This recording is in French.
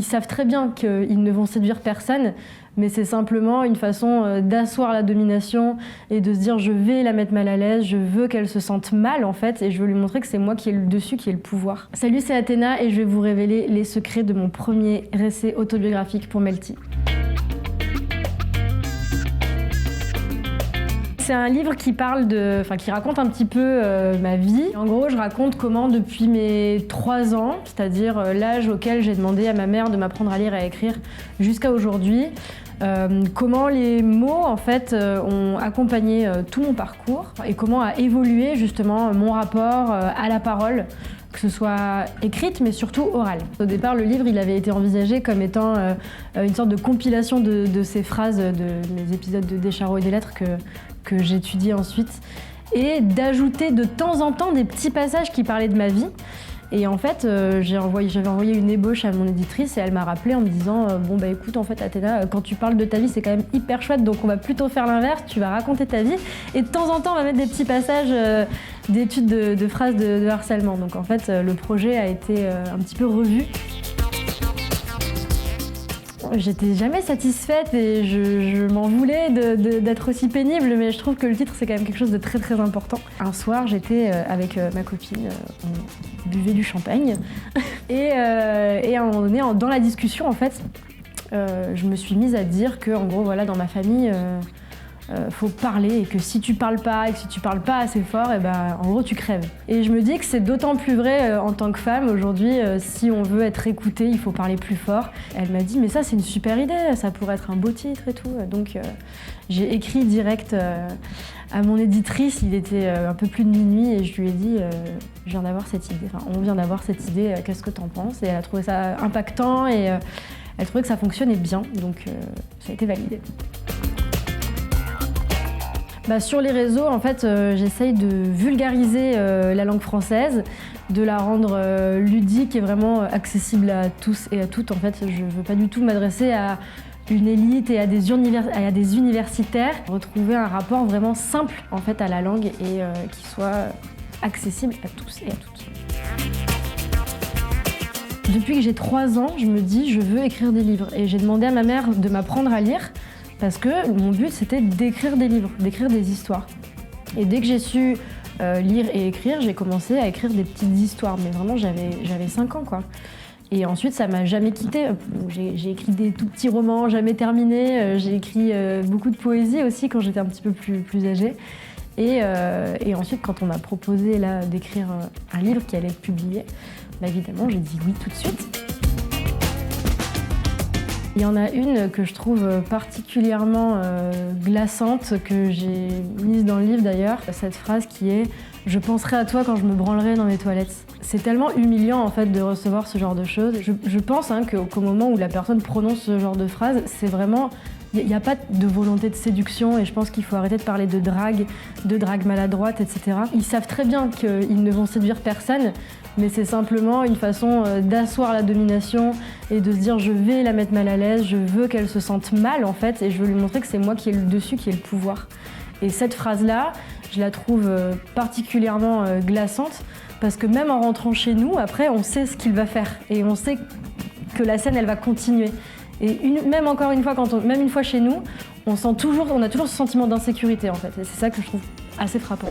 Ils savent très bien qu'ils ne vont séduire personne, mais c'est simplement une façon d'asseoir la domination et de se dire je vais la mettre mal à l'aise, je veux qu'elle se sente mal en fait, et je veux lui montrer que c'est moi qui ai le dessus, qui ai le pouvoir. Salut, c'est Athéna et je vais vous révéler les secrets de mon premier essai autobiographique pour Melty. C'est un livre qui qui raconte un petit peu ma vie. En gros, je raconte comment depuis mes 3 ans, c'est-à-dire l'âge auquel j'ai demandé à ma mère de m'apprendre à lire et à écrire jusqu'à aujourd'hui, comment les mots en fait ont accompagné tout mon parcours et comment a évolué justement mon rapport à la parole, que ce soit écrite mais surtout orale. Au départ, le livre il avait été envisagé comme étant une sorte de compilation de ces phrases de mes épisodes de Des Charros et des Lettres que j'étudie ensuite, et d'ajouter de temps en temps des petits passages qui parlaient de ma vie. Et en fait, j'avais envoyé une ébauche à mon éditrice et elle m'a rappelé en me disant bon bah écoute, en fait Athéna, quand tu parles de ta vie c'est quand même hyper chouette, donc on va plutôt faire l'inverse, tu vas raconter ta vie et de temps en temps on va mettre des petits passages d'études de phrases de harcèlement. Donc en fait le projet a été un petit peu revu. J'étais jamais satisfaite et je m'en voulais d'être aussi pénible, mais je trouve que le titre c'est quand même quelque chose de très très important. Un soir j'étais avec ma copine, on buvait du champagne et à un moment donné dans la discussion en fait je me suis mise à dire que en gros voilà, dans ma famille faut parler et que si tu parles pas et que si tu parles pas assez fort, et ben en gros tu crèves. Et je me dis que c'est d'autant plus vrai en tant que femme aujourd'hui, si on veut être écouté, il faut parler plus fort. Elle m'a dit mais ça c'est une super idée, ça pourrait être un beau titre et tout. Donc j'ai écrit direct à mon éditrice, il était un peu plus de minuit et je lui ai dit je viens d'avoir cette idée, enfin on vient d'avoir cette idée, qu'est-ce que t'en penses? Et elle a trouvé ça impactant et elle trouvait que ça fonctionnait bien, donc ça a été validé. Sur les réseaux, en fait, j'essaye de vulgariser la langue française, de la rendre ludique et vraiment accessible à tous et à toutes. En fait, je ne veux pas du tout m'adresser à une élite et à des universitaires. Retrouver un rapport vraiment simple en fait, à la langue et qui soit accessible à tous et à toutes. Depuis que j'ai 3 ans, je me dis je veux écrire des livres et j'ai demandé à ma mère de m'apprendre à lire. Parce que mon but, c'était d'écrire des livres, d'écrire des histoires. Et dès que j'ai su lire et écrire, j'ai commencé à écrire des petites histoires. Mais vraiment, j'avais 5 ans, quoi. Et ensuite, ça m'a jamais quittée. J'ai écrit des tout petits romans, jamais terminés. J'ai écrit beaucoup de poésie aussi quand j'étais un petit peu plus âgée. Et ensuite, quand on m'a proposé là, d'écrire un livre qui allait être publié, évidemment, j'ai dit oui tout de suite. Il y en a une que je trouve particulièrement glaçante, que j'ai mise dans le livre d'ailleurs. Cette phrase qui est « Je penserai à toi quand je me branlerai dans les toilettes ». C'est tellement humiliant en fait de recevoir ce genre de choses. Je pense qu'au moment où la personne prononce ce genre de phrase, c'est vraiment... Il n'y a pas de volonté de séduction et je pense qu'il faut arrêter de parler de drague maladroite, etc. Ils savent très bien qu'ils ne vont séduire personne, mais c'est simplement une façon d'asseoir la domination et de se dire je vais la mettre mal à l'aise, je veux qu'elle se sente mal en fait et je veux lui montrer que c'est moi qui ai le dessus, qui ai le pouvoir. Et cette phrase-là, je la trouve particulièrement glaçante parce que même en rentrant chez nous, après on sait ce qu'il va faire et on sait que la scène elle va continuer. Et même encore une fois, même une fois chez nous, on a toujours ce sentiment d'insécurité en fait. Et c'est ça que je trouve assez frappant.